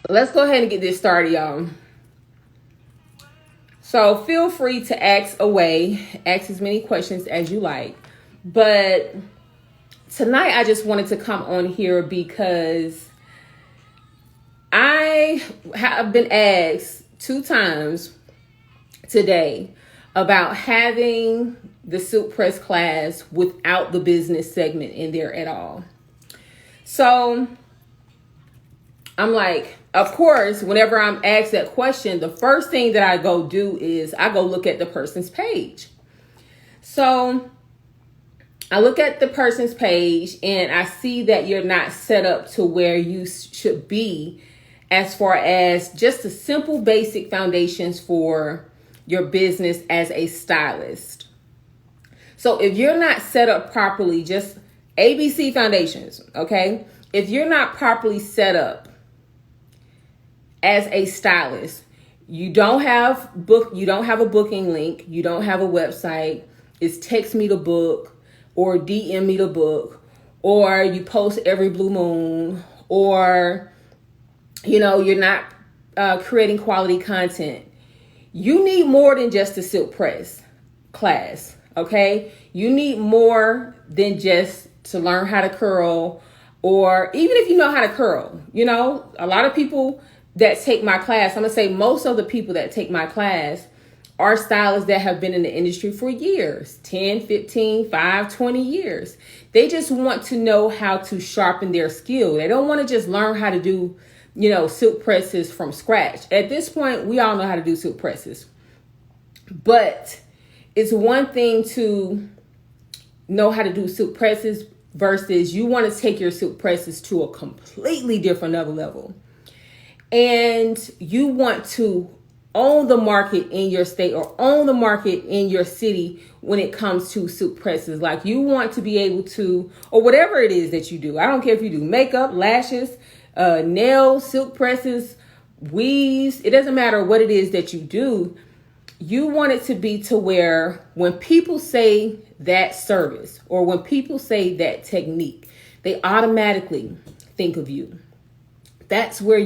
Let's go ahead and get this started, y'all. So feel free to ask away, ask as many questions as you like. But tonight I just wanted to come on here because I have been asked 2 times today about having the Silk Press class without the business segment in there at all. So I'm like, of course, whenever I'm asked that question, the first thing that I go do is I go look at the person's page. So I look at the person's page and I see that you're not set up to where you should be as far as just the simple basic foundations for your business as a stylist. So if you're not set up properly, just ABC foundations, okay? If you're not properly set up as a stylist, you don't have a booking link, you don't have a website, it's text me to book or DM me to book, or you post every blue moon, or you're not creating quality content. You need more than just a Silk Press class, okay? You need more than just to learn how to curl, or even if you know how to curl. A lot of people that take my class, I'm going to say most of the people that take my class are stylists that have been in the industry for years, 10, 15, 5, 20 years. They just want to know how to sharpen their skill. They don't want to just learn how to do silk presses from scratch. At this point, we all know how to do silk presses. But it's one thing to know how to do silk presses versus you want to take your silk presses to a completely different level. And you want to own the market in your state or own the market in your city when it comes to silk presses. Like, you want to be able to, or whatever it is that you do. I don't care if you do makeup, lashes, nails, silk presses, weaves. It doesn't matter what it is that you do. You want it to be to where when people say that service or when people say that technique, they automatically think of you. That's where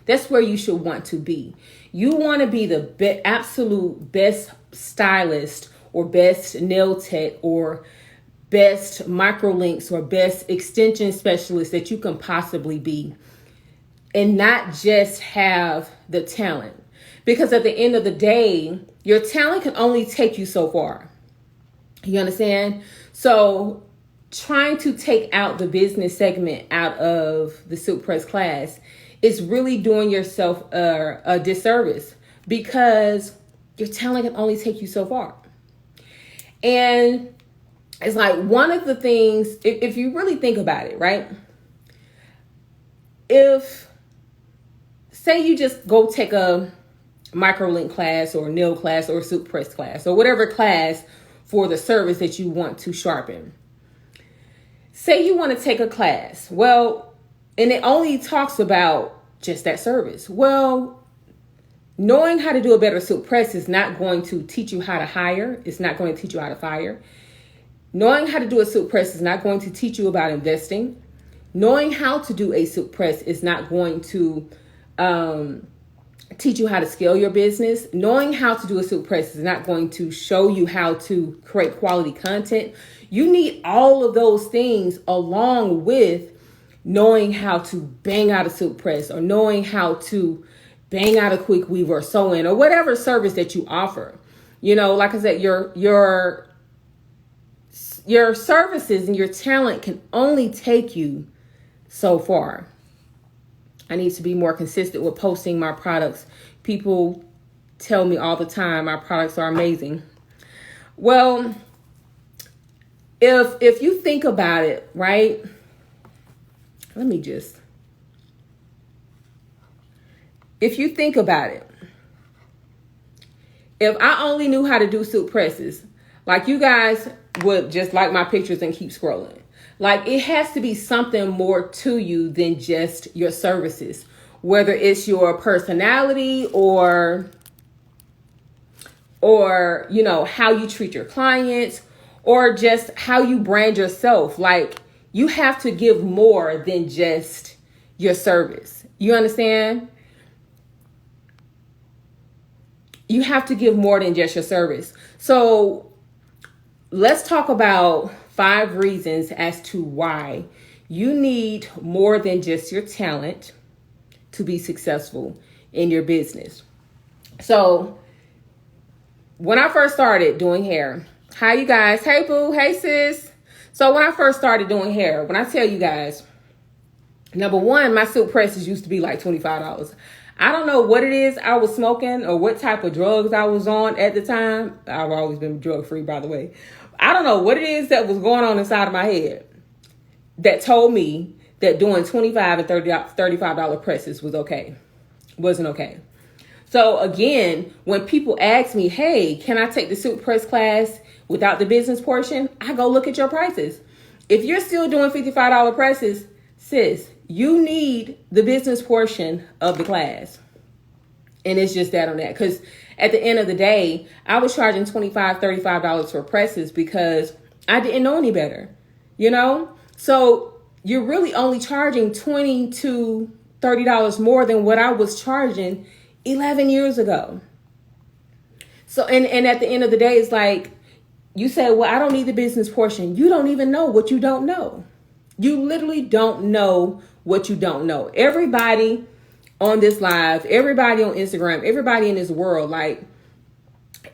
that's where you should want to be. You want to be the absolute best stylist or best nail tech or best microlinks or best extension specialist that you can possibly be, and not just have the talent. Because at the end of the day, your talent can only take you so far. You understand? So trying to take out the business segment out of the Silk Press class is really doing yourself a disservice, because your talent can only take you so far. And it's like one of the things, if you really think about it, right? If, say you just go take a microlink class or nail class or silk press class or whatever class for the service that you want to sharpen. Say you want to take a class, well, and it only talks about just that service. Well, knowing how to do a better silk press is not going to teach you how to hire. It's not going to teach you how to fire. Knowing how to do a silk press is not going to teach you about investing. Knowing how to do a silk press is not going to teach you how to scale your business. Knowing how to do a silk press is not going to show you how to create quality content. You need all of those things along with knowing how to bang out a silk press or knowing how to bang out a quick weave or sew in or whatever service that you offer. Like I said, your services and your talent can only take you so far. I need to be more consistent with posting my products. People tell me all the time my products are amazing. Well, if you think about it, right? If you think about it, if I only knew how to do silk presses, like, you guys would just like my pictures and keep scrolling. Like, it has to be something more to you than just your services, whether it's your personality or how you treat your clients or just how you brand yourself. Like, you have to give more than just your service. You understand? You have to give more than just your service. So let's talk about 5 reasons as to why you need more than just your talent to be successful in your business. So when I first started doing hair, hi you guys, hey boo, hey sis. So when I first started doing hair, when I tell you guys, number one, my silk presses used to be like $25. I don't know what it is I was smoking or what type of drugs I was on at the time. I've always been drug free, by the way. I don't know what it is that was going on inside of my head that told me that doing $25 and $35 presses was okay. Wasn't okay. So again, when people ask me, hey, can I take the silk press class without the business portion? I go look at your prices. If you're still doing $55 presses, sis, you need the business portion of the class. And it's just that on that. Because at the end of the day, I was charging $25, $35 for presses because I didn't know any better, you know? So you're really only charging $20 to $30 more than what I was charging 11 years ago. So, and at the end of the day, it's like, you say, well, I don't need the business portion. You don't even know what you don't know. You literally don't know what you don't know. Everybody on this live, everybody on Instagram, everybody in this world, like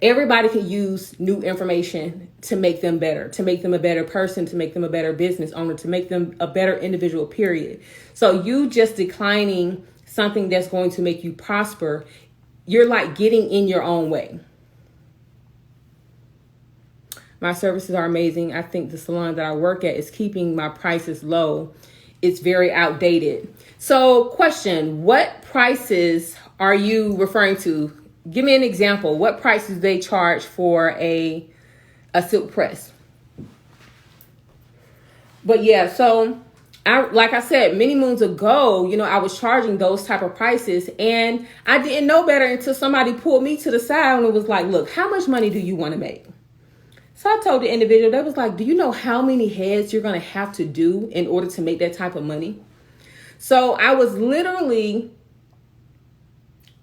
everybody can use new information to make them better, to make them a better person, to make them a better business owner, to make them a better individual, period. So you just declining something that's going to make you prosper, you're like getting in your own way. My services are amazing. I think the salon that I work at is keeping my prices low. It's very outdated. So question, what prices are you referring to? Give me an example. What prices they charge for a silk press? But yeah, so like I said, many moons ago, you know, I was charging those type of prices and I didn't know better until somebody pulled me to the side and it was like, look, how much money do you want to make? So I told the individual, that was like, do you know how many heads you're going to have to do in order to make that type of money? So I was literally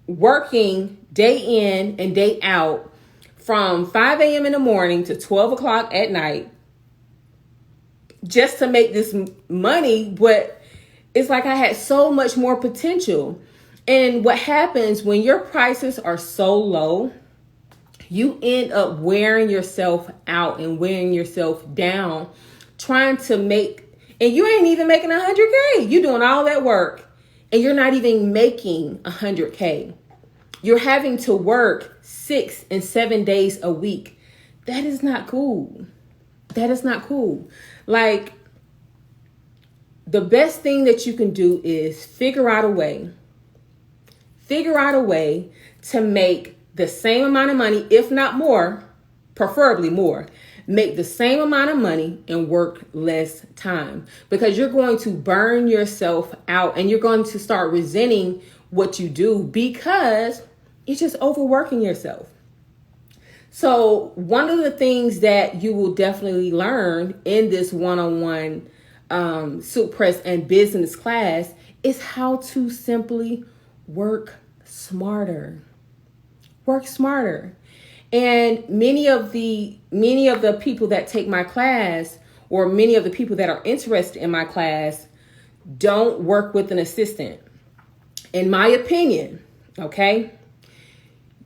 working day in and day out from 5 a.m. in the morning to 12 o'clock at night just to make this money. But it's like I had so much more potential. And what happens when your prices are so low, you end up wearing yourself out and wearing yourself down, trying to make, and you ain't even making 100K. You're doing all that work and you're not even making 100K. You're having to work 6 and 7 days a week. That is not cool. That is not cool. Like, the best thing that you can do is figure out a way to make the same amount of money, if not more, preferably more, make the same amount of money and work less time, because you're going to burn yourself out and you're going to start resenting what you do because you're just overworking yourself. So one of the things that you will definitely learn in this one-on-one silk press and business class is how to simply work smarter. Work smarter. And many of the people that take my class, or many of the people that are interested in my class, don't work with an assistant. In my opinion, okay?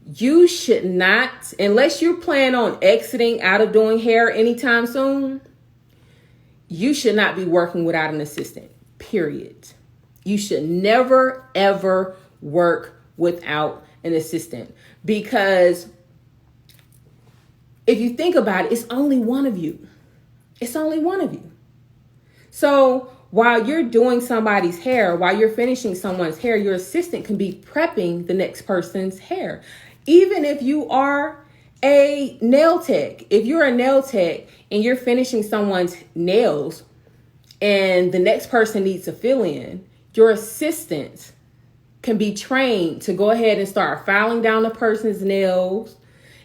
You should not, unless you plan on exiting out of doing hair anytime soon, you should not be working without an assistant, period. You should never, ever work without an assistant, because if you think about it, it's only one of you. It's only one of you. So while you're doing somebody's hair, while you're finishing someone's hair, your assistant can be prepping the next person's hair. Even if you are a nail tech, if you're a nail tech and you're finishing someone's nails and the next person needs a fill-in, your assistant can be trained to go ahead and start filing down the person's nails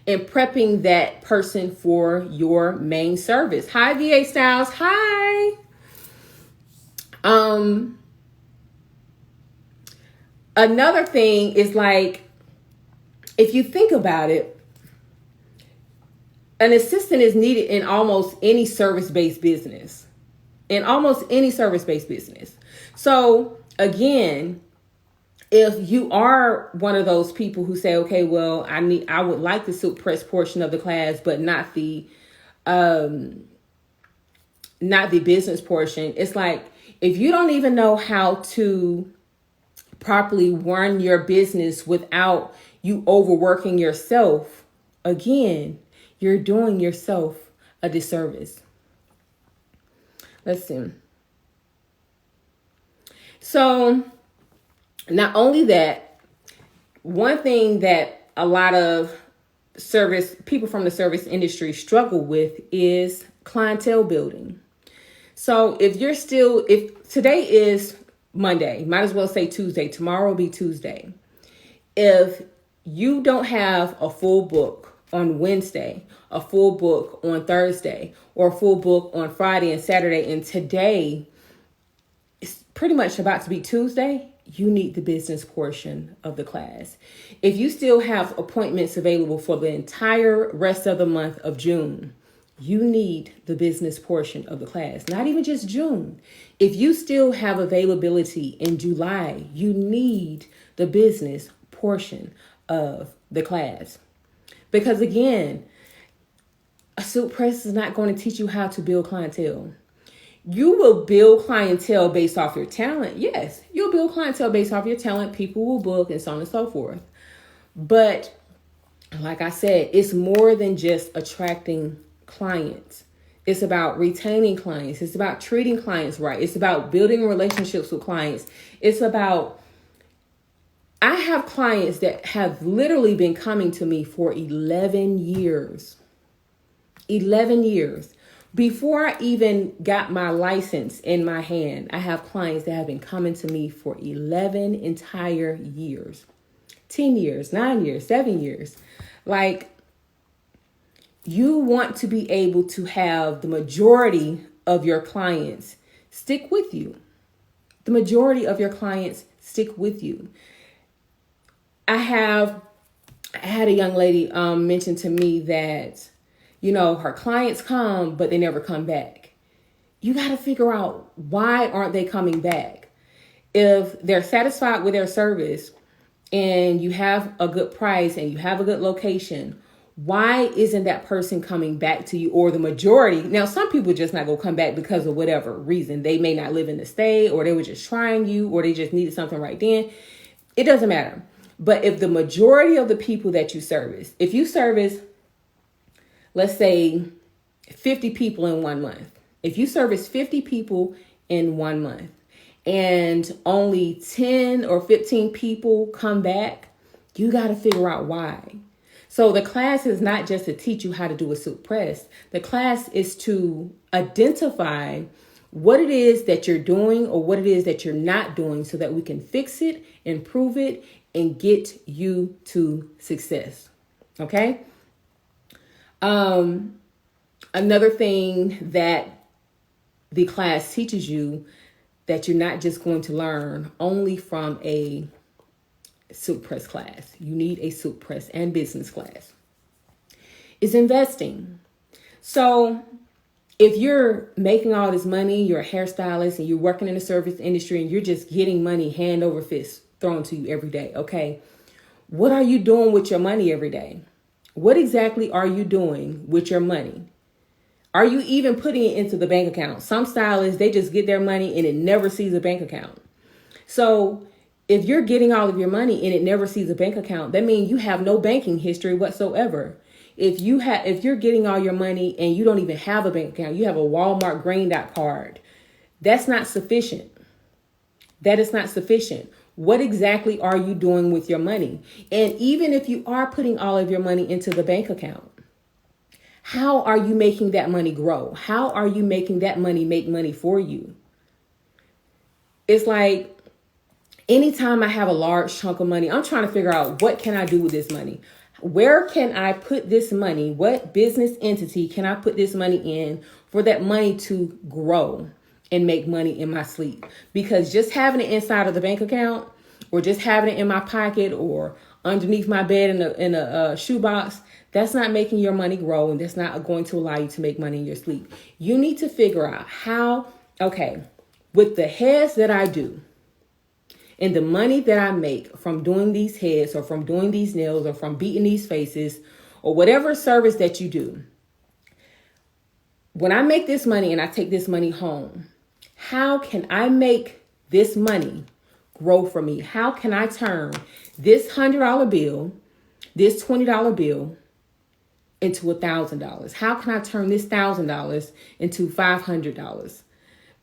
and prepping that person for your main service. Hi, VA Styles. Hi. Another thing is like, if you think about it, an assistant is needed in almost any service-based business. In almost any service-based business. So again, if you are one of those people who say, okay, well, I would like the silk press portion of the class, but not the business portion. It's like, if you don't even know how to properly run your business without you overworking yourself, again, you're doing yourself a disservice. Let's see. So not only that, one thing that a lot of people from the service industry struggle with is clientele building. So if today is Monday, might as well say Tuesday, tomorrow will be Tuesday. If you don't have a full book on Wednesday, a full book on Thursday, or a full book on Friday and Saturday, and today is pretty much about to be Tuesday, you need the business portion of the class. If you still have appointments available for the entire rest of the month of June, you need the business portion of the class. Not even just June. If you still have availability in July, you need the business portion of the class. Because again, a silk press is not going to teach you how to build clientele. You will build clientele based off your talent. Yes, you'll build clientele based off your talent. People will book and so on and so forth. But like I said, it's more than just attracting clients. It's about retaining clients. It's about treating clients right. It's about building relationships with clients. I have clients that have literally been coming to me for 11 years. 11 years. Before I even got my license in my hand, I have clients that have been coming to me for 11 entire years. 10 years, 9 years, 7 years. Like, you want to be able to have the majority of your clients stick with you. The majority of your clients stick with you. I had a young lady mention to me that, her clients come, but they never come back. You got to figure out, why aren't they coming back? If they're satisfied with their service and you have a good price and you have a good location, why isn't that person coming back to you, or the majority? Now, some people just not going to come back because of whatever reason. They may not live in the state, or they were just trying you, or they just needed something right then. It doesn't matter. But if the majority of the people that you service, if you service, let's say 50 people in 1 month, if you service 50 people in 1 month and only 10 or 15 people come back, you got to figure out why. So the class is not just to teach you how to do a silk press. The class is to identify what it is that you're doing or what it is that you're not doing, so that we can fix it, improve it, and get you to success. Okay. Another thing that the class teaches you that you're not just going to learn only from a silk press class. You need a silk press and business class. Is investing. So if you're making all this money, you're a hairstylist and you're working in the service industry and you're just getting money hand over fist thrown to you every day. Okay. What are you doing with your money every day? What exactly are you doing with your money? Are you even putting it into the bank account? Some stylists, they just get their money and it never sees a bank account. So if you're getting all of your money and it never sees a bank account, that means you have no banking history whatsoever. If you're getting all your money and you don't even have a bank account, you have a Walmart Green Dot card, that's not sufficient. That is not sufficient. What exactly are you doing with your money? And even if you are putting all of your money into the bank account, how are you making that money grow? How are you making that money make money for you? It's like, anytime I have a large chunk of money, I'm trying to figure out, what can I do with this money? Where can I put this money? What business entity can I put this money in for that money to grow and make money in my sleep? Because just having it inside of the bank account or just having it in my pocket or underneath my bed in a shoebox, that's not making your money grow, and that's not going to allow you to make money in your sleep. You need to figure out how, okay, with the heads that I do and the money that I make from doing these heads or from doing these nails or from beating these faces or whatever service that you do, when I make this money and I take this money home, how can I make this money grow for me? How can I turn this $100 bill, this $20 bill into $1,000? How can I turn this $1,000 into $500?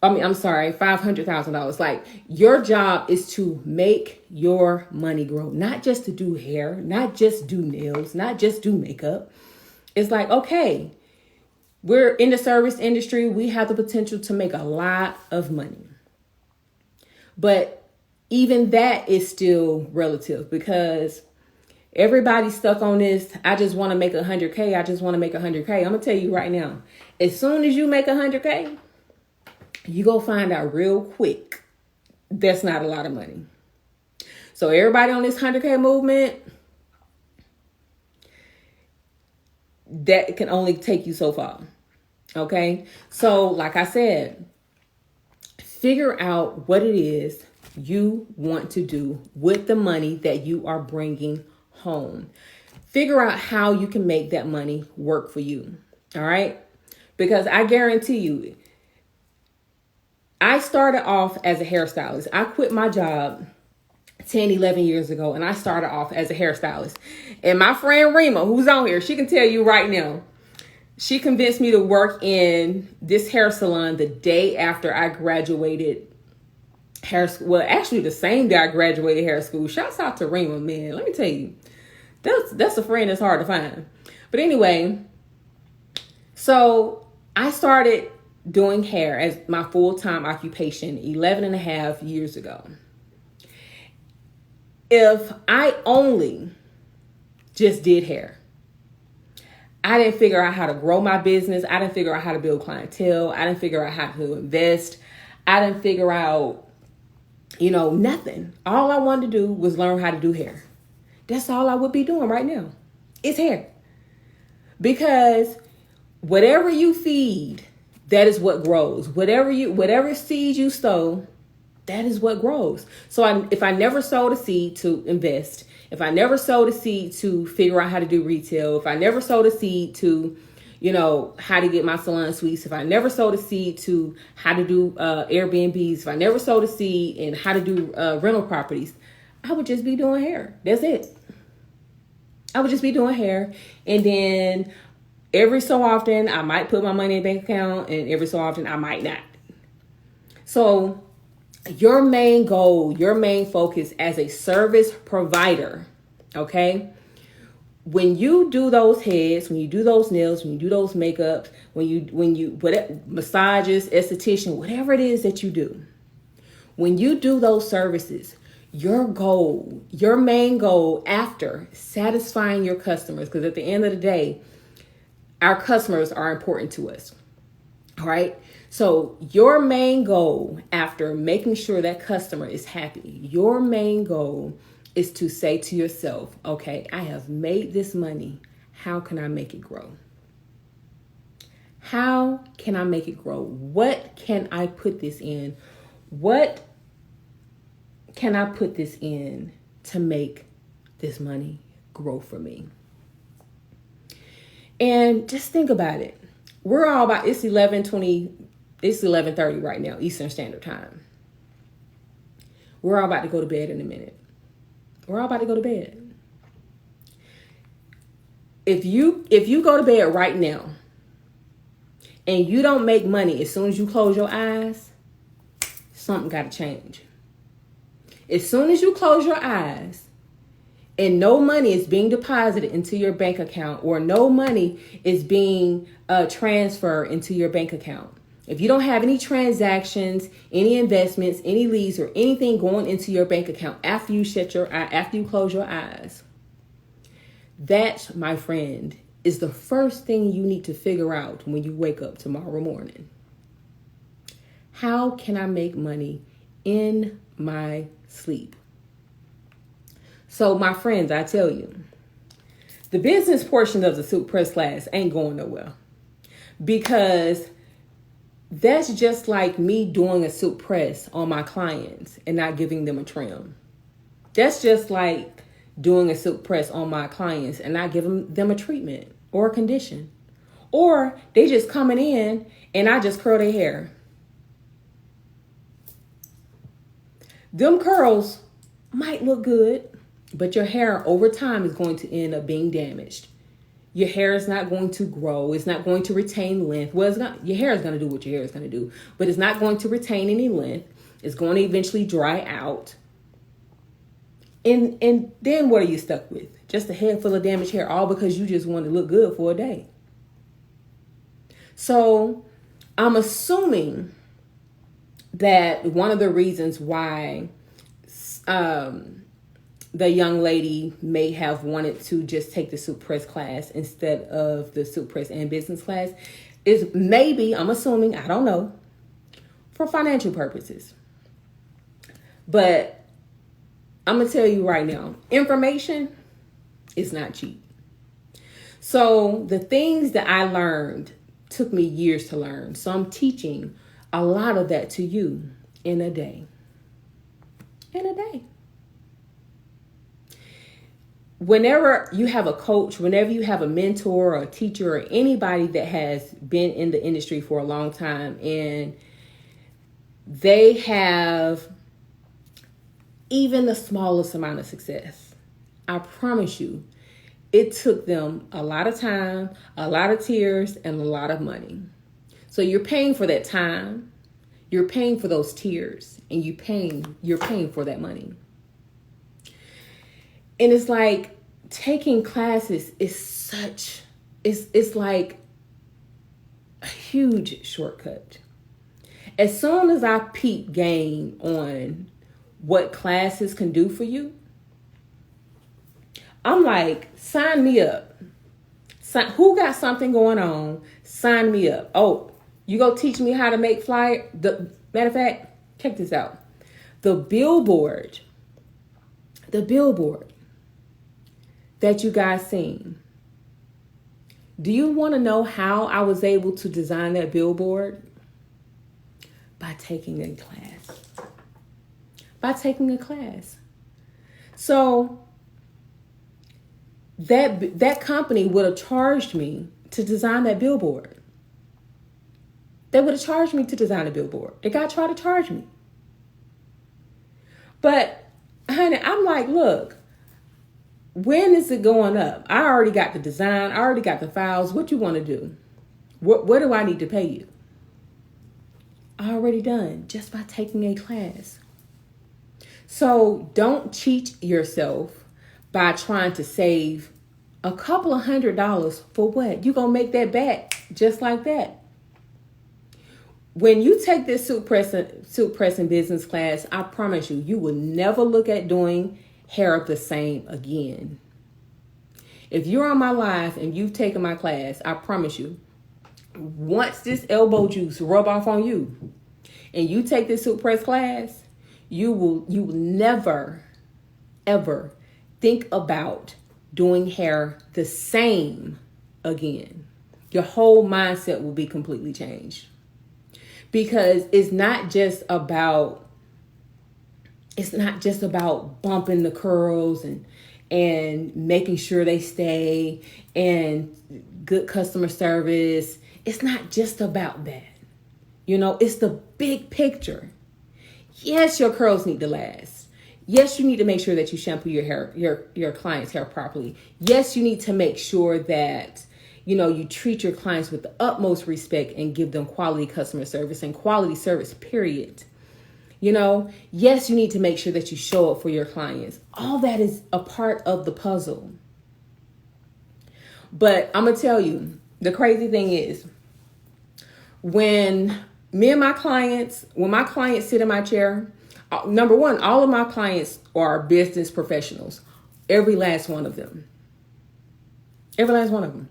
I'm sorry, $500,000. Like, your job is to make your money grow, not just to do hair, not just do nails, not just do makeup. It's like, okay, we're in the service industry. We have the potential to make a lot of money. But even that is still relative, because everybody's stuck on this. I just want to make 100K. I just want to make 100K. I'm going to tell you right now, as soon as you make 100K, you go find out real quick that's not a lot of money. So everybody on this 100K movement, that can only take you so far. Okay. So like I said, figure out what it is you want to do with the money that you are bringing home. Figure out how you can make that money work for you. All right. Because I guarantee you, I started off as a hairstylist. I quit my job 10, 11 years ago, and I started off as a hairstylist. And my friend Rima, who's on here, she can tell you right now, she convinced me to work in this hair salon the day after I graduated hair school. Well, actually the same day I graduated hair school. Shouts out to Rima, man. Let me tell you, that's a friend that's hard to find. But anyway, so I started doing hair as my full-time occupation 11 and a half years ago. If I only just did hair, I didn't figure out how to grow my business. I didn't figure out how to build clientele. I didn't figure out how to invest. I didn't figure out, nothing. All I wanted to do was learn how to do hair. That's all I would be doing right now. It's hair. Because whatever you feed, that is what grows. Whatever seed you sow, that is what grows. So if I never sowed a seed to invest, if I never sowed a seed to figure out how to do retail, if I never sowed a seed to, how to get my salon suites, if I never sowed a seed to how to do Airbnbs, if I never sowed a seed in how to do rental properties, I would just be doing hair. That's it. I would just be doing hair. And then every so often, I might put my money in a bank account, and every so often, I might not. So your main goal, your main focus as a service provider, okay? When you do those heads, when you do those nails, when you do those makeups, when you whatever, massages, esthetician, whatever it is that you do, when you do those services, your goal, your main goal after satisfying your customers, because at the end of the day, our customers are important to us. All right. So your main goal after making sure that customer is happy, your main goal is to say to yourself, okay, I have made this money. How can I make it grow? How can I make it grow? What can I put this in? What can I put this in to make this money grow for me? And just think about it. We're all about, it's 11:30 right now, Eastern Standard Time. We're all about to go to bed in a minute. We're all about to go to bed. If you go to bed right now and you don't make money as soon as you close your eyes, something got to change. As soon as you close your eyes and no money is being deposited into your bank account, or no money is being transferred into your bank account, if you don't have any transactions, any investments, any leads, or anything going into your bank account after you close your eyes, that, my friend, is the first thing you need to figure out when you wake up tomorrow morning. How can I make money in my sleep? So my friends, I tell you, the business portion of the Silk Press class ain't going nowhere, because that's just like me doing a silk press on my clients and not giving them a trim. That's just like doing a silk press on my clients and not giving them a treatment or a condition. Or they just coming in and I just curl their hair. Them curls might look good, but your hair over time is going to end up being damaged. Your hair is not going to grow. It's not going to retain length. Well, your hair is going to do what your hair is going to do, but it's not going to retain any length. It's going to eventually dry out. And then what are you stuck with? Just a head full of damaged hair, all because you just want to look good for a day. So I'm assuming that one of the reasons why the young lady may have wanted to just take the Silk Press class instead of the Silk Press and Business class is maybe, I'm assuming, I don't know, for financial purposes. But I'm going to tell you right now, information is not cheap. So the things that I learned took me years to learn. So I'm teaching a lot of that to you in a day. In a day. Whenever you have a coach, whenever you have a mentor or a teacher or anybody that has been in the industry for a long time and they have even the smallest amount of success, I promise you, it took them a lot of time, a lot of tears, and a lot of money. So you're paying for that time, you're paying for those tears, and you're paying for that money. And it's like taking classes is it's like a huge shortcut. As soon as I peep game on what classes can do for you, I'm like, sign me up. Who got something going on? Sign me up. Oh, you go teach me how to make flyer. Matter of fact, check this out. The billboard that you guys seen. Do you want to know how I was able to design that billboard? By taking a class. By taking a class. So that company would have charged me to design that billboard. They would have charged me to design a billboard. The guy tried to charge me. But honey, I'm like, look, when is it going up? I already got the design. I already got the files. What you want to do? What do I need to pay you? Already done just by taking a class. So don't cheat yourself by trying to save a couple of $100 for what? You're going to make that back just like that. When you take this silk pressing business class, I promise you, you will never look at doing hair the same again. If you're on my live and you've taken my class, I promise you, once this elbow juice rub off on you and you take this silk press class, you will never, ever think about doing hair the same again. Your whole mindset will be completely changed. Because it's not just about bumping the curls and making sure they stay and good customer service. It's not just about that. You know, it's the big picture. Yes, your curls need to last. Yes, you need to make sure that you shampoo your hair, your client's hair properly. Yes, you need to make sure that you treat your clients with the utmost respect and give them quality customer service and quality service, period. Yes, you need to make sure that you show up for your clients. All that is a part of the puzzle. But I'm going to tell you, the crazy thing is when my clients sit in my chair, number one, all of my clients are business professionals. Every last one of them. Every last one of them.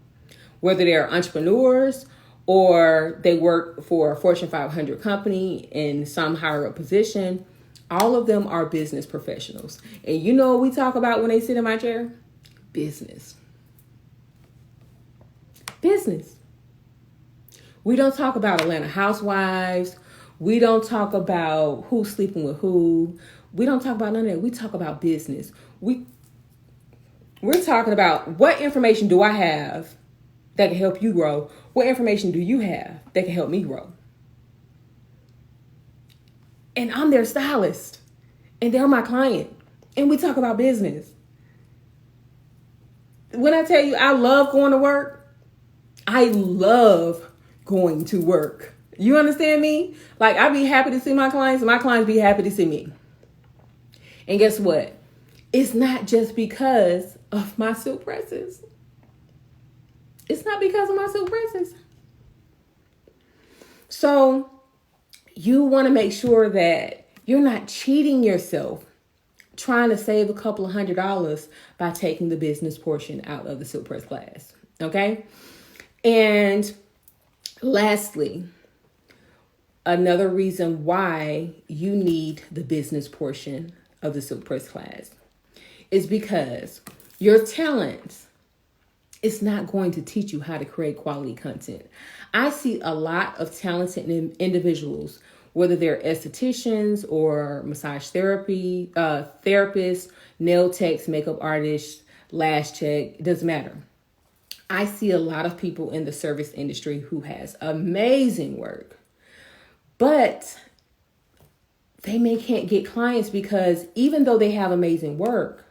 Whether they're entrepreneurs or they work for a Fortune 500 company in some higher up position, All of them are business professionals. And you know what we talk about when they sit in my chair? Business. Business. We don't talk about Atlanta housewives. We don't talk about who's sleeping with who. We don't talk about none of that. We talk about business. We're talking about what information do I have that can help you grow? What information do you have that can help me grow? And I'm their stylist. And they're my client. And we talk about business. When I tell you I love going to work, I love going to work. You understand me? Like, I be happy to see my clients, and my clients be happy to see me. And guess what? It's not just because of my silk presses. It's not because of my silk presses. So you want to make sure that you're not cheating yourself trying to save a couple of $100 by taking the business portion out of the silk press class. Okay? And lastly, another reason why you need the business portion of the silk press class is because your talents is not going to teach you how to create quality content. I see a lot of talented individuals, whether they're estheticians or massage therapy therapists, nail techs, makeup artists, lash tech, it doesn't matter. I see a lot of people in the service industry who has amazing work, but they can't get clients because even though they have amazing work,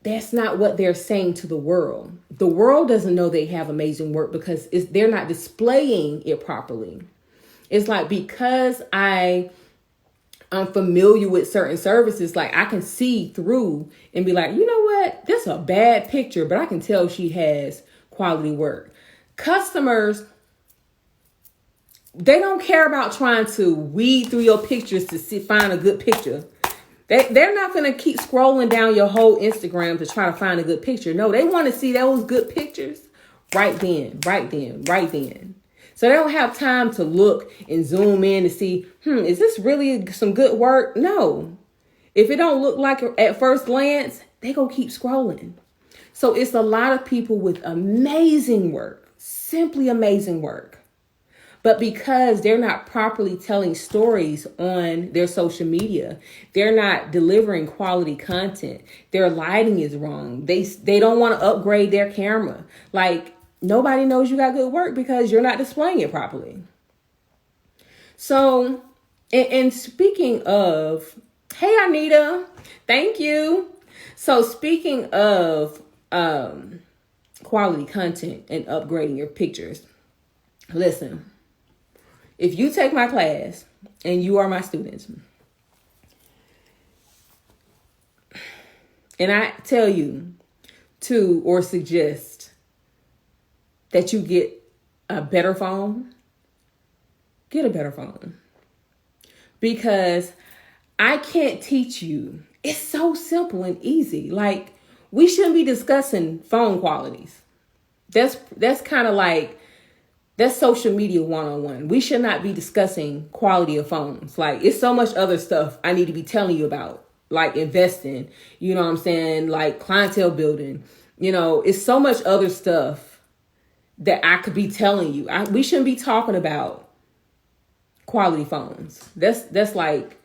that's not what they're saying to the world. The world doesn't know they have amazing work because they're not displaying it properly. It's like, because I'm familiar with certain services, like I can see through and be like, you know what? This is a bad picture, but I can tell she has quality work. Customers, they don't care about trying to weed through your pictures to find a good picture. They're not going to keep scrolling down your whole Instagram to try to find a good picture. No, they want to see those good pictures right then. So they don't have time to look and zoom in to see, is this really some good work? No. If it don't look like it at first glance, they gonna keep scrolling. So it's a lot of people with amazing work, simply amazing work. But because they're not properly telling stories on their social media, they're not delivering quality content. Their lighting is wrong. They don't want to upgrade their camera. Like, nobody knows you got good work because you're not displaying it properly. So, and speaking of, hey, Anita, thank you. So speaking of quality content and upgrading your pictures, listen, if you take my class and you are my students, and I tell you to or suggest that you get a better phone, get a better phone. Because I can't teach you. It's so simple and easy. Like, we shouldn't be discussing phone qualities. That's kind of like, that's social media one-on-one. We should not be discussing quality of phones. Like, it's so much other stuff I need to be telling you about, like investing, you know what I'm saying? Like clientele building, it's so much other stuff that I could be telling you. We shouldn't be talking about quality phones. That's like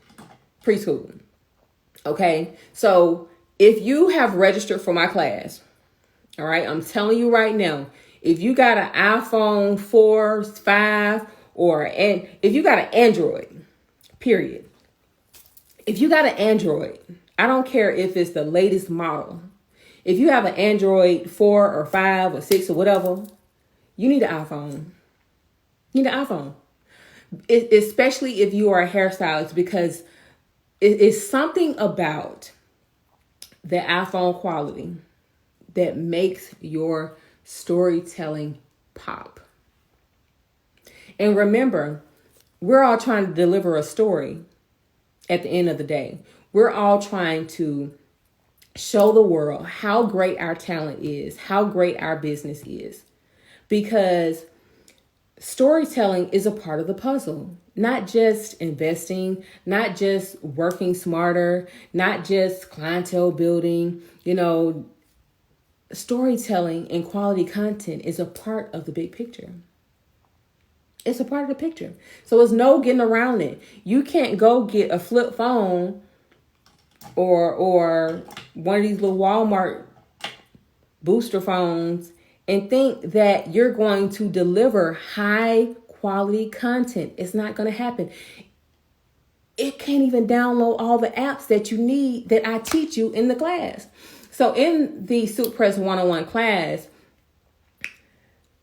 preschool. Okay. So if you have registered for my class, all right, I'm telling you right now, if you got an iPhone 4, 5, and if you got an Android, period. If you got an Android, I don't care if it's the latest model. If you have an Android 4 or 5 or 6 or whatever, you need an iPhone. You need an iPhone. Especially if you are a hairstylist, because it's something about the iPhone quality that makes your storytelling pop. And remember, we're all trying to deliver a story at the end of the day. We're all trying to show the world how great our talent is, how great our business is. Because storytelling is a part of the puzzle. Not just investing, not just working smarter, not just clientele building. Storytelling and quality content is a part of the big picture. It's a part of the picture. So there's no getting around it. You can't go get a flip phone or one of these little Walmart booster phones and think that you're going to deliver high quality content. It's not going to happen. It can't even download all the apps that you need that I teach you in the class. So in the SuitPress 101 class,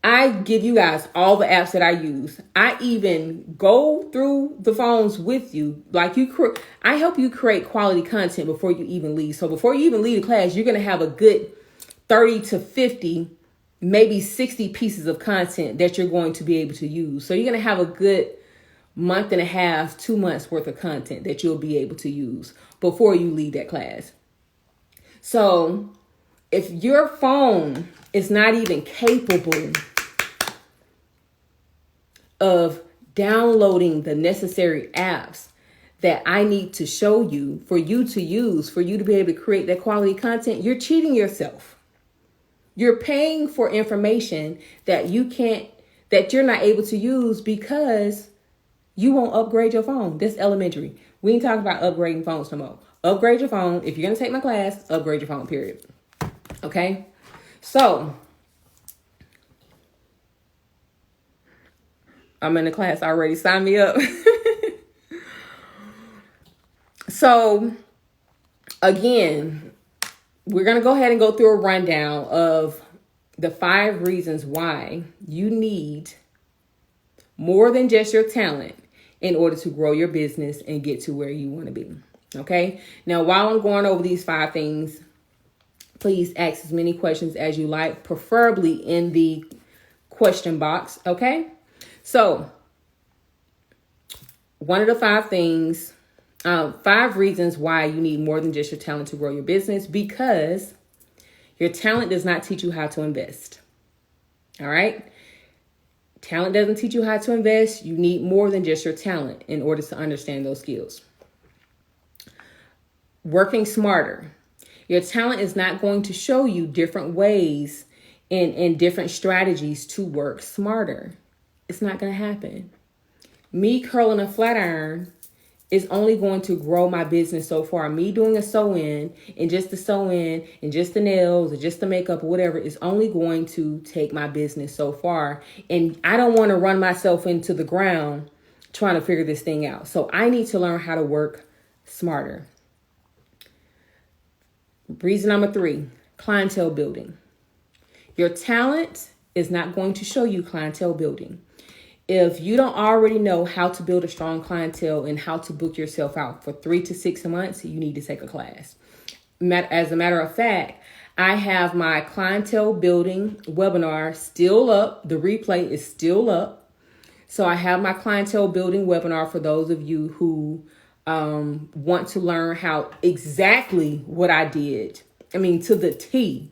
I give you guys all the apps that I use. I even go through the phones with you. I help you create quality content before you even leave. So before you even leave the class, you're going to have a good 30 to 50, maybe 60 pieces of content that you're going to be able to use. So you're going to have a good month and a half, 2 months worth of content that you'll be able to use before you leave that class. So if your phone is not even capable of downloading the necessary apps that I need to show you for you to use, for you to be able to create that quality content, you're cheating yourself. You're paying for information that you're not able to use because you won't upgrade your phone. That's elementary. We ain't talking about upgrading phones no more. Upgrade your phone. If you're going to take my class, upgrade your phone, period. Okay? So I'm in the class already. Sign me up. So again, we're going to go ahead and go through a rundown of the 5 reasons why you need more than just your talent in order to grow your business and get to where you want to be. Okay. Now, while I'm going over these 5 things, please ask as many questions as you like, preferably in the question box. Okay. So one of the 5 things, 5 reasons why you need more than just your talent to grow your business, because your talent does not teach you how to invest. All right. Talent doesn't teach you how to invest. You need more than just your talent in order to understand those skills. Working smarter. Your talent is not going to show you different ways and different strategies to work smarter. It's not going to happen. Me curling a flat iron is only going to grow my business so far. Me doing a sew-in and just the sew-in and just the nails or just the makeup or whatever is only going to take my business so far. And I don't want to run myself into the ground trying to figure this thing out. So I need to learn how to work smarter. Reason number 3, clientele building. Your talent is not going to show you clientele building. If you don't already know how to build a strong clientele and how to book yourself out for 3 to 6 months, you need to take a class. As a matter of fact, I have my clientele building webinar still up. The replay is still up. So I have my clientele building webinar for those of you who want to learn how exactly what I did. To the T,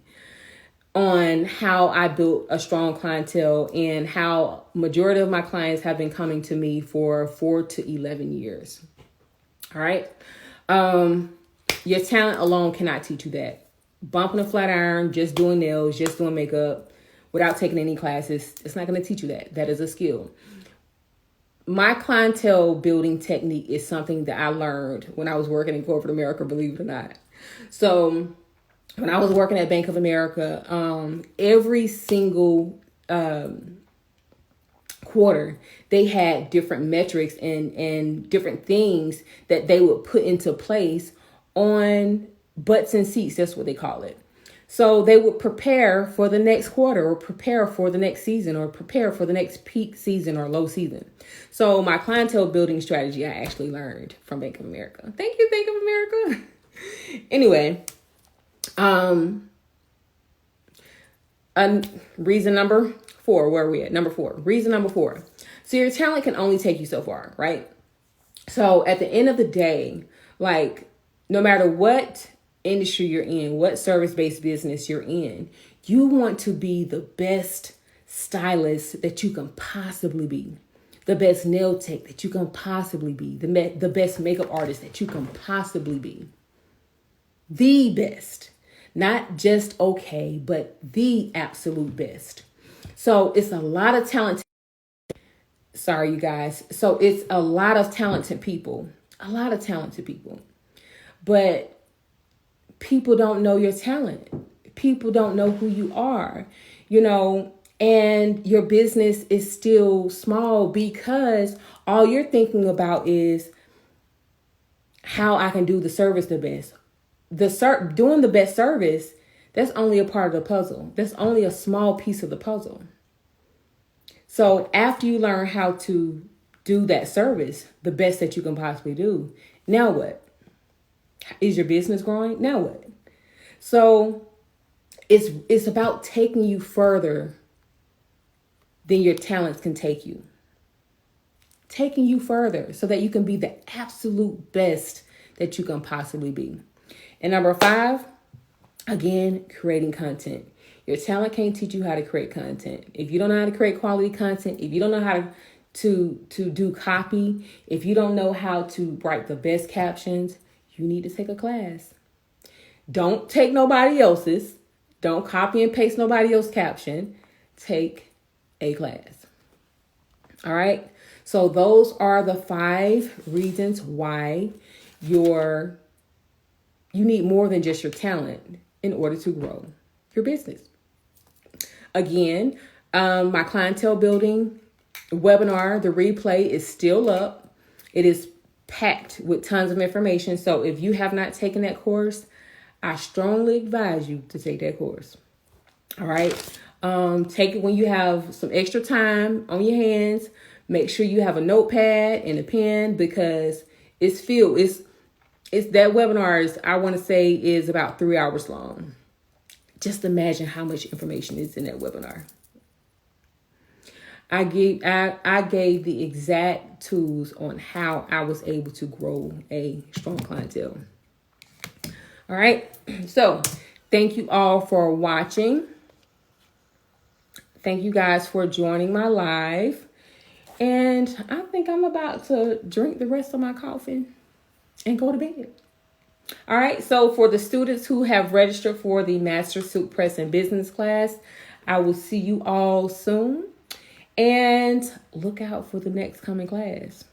on how I built a strong clientele and how majority of my clients have been coming to me for 4 to 11 years. All right. Your talent alone cannot teach you that. Bumping a flat iron, just doing nails, just doing makeup without taking any classes, it's not going to teach you that. That is a skill. My clientele building technique is something that I learned when I was working in corporate America, believe it or not. So when I was working at Bank of America, every single quarter, they had different metrics and different things that they would put into place on butts and seats. That's what they call it. So they would prepare for the next quarter or prepare for the next season or prepare for the next peak season or low season. So my clientele building strategy, I actually learned from Bank of America. Thank you, Bank of America. Anyway, reason number 4, where are we at? Number 4, reason number 4. So your talent can only take you so far, right? So at the end of the day, no matter what industry you're in, what service-based business you're in, you want to be the best stylist that you can possibly be, the best nail tech that you can possibly be, the best makeup artist that you can possibly be. The best. Not just okay, but the absolute best. So it's a lot of talent. Sorry, you guys. So it's a lot of talented people. A lot of talented people. But people don't know your talent. People don't know who you are, and your business is still small because all you're thinking about is how I can do the service the best. Doing the best service, that's only a part of the puzzle. That's only a small piece of the puzzle. So after you learn how to do that service, the best that you can possibly do, now what? Is your business growing? Now what? So it's about taking you further than your talents can take you. Taking you further so that you can be the absolute best that you can possibly be. And number 5, again, creating content. Your talent can't teach you how to create content. If you don't know how to create quality content, if you don't know how to do copy, if you don't know how to write the best captions, you need to take a class. Don't take nobody else's. Don't copy and paste nobody else's caption. Take a class. All right. So those are the 5 reasons why you need more than just your talent in order to grow your business. Again, my clientele building webinar, the replay is still up. It is packed with tons of information. So if you have not taken that course, I strongly advise you to take that course. All right. Take it when you have some extra time on your hands. Make sure you have a notepad and a pen because it's filled. It's that webinar is, I want to say, is about 3 hours long. Just imagine how much information is in that webinar. I gave the exact tools on how I was able to grow a strong clientele. All right. So thank you all for watching. Thank you guys for joining my live. And I think I'm about to drink the rest of my coffee and go to bed. All right. So for the students who have registered for the Master Silk Press and Business class, I will see you all soon. And look out for the next coming class.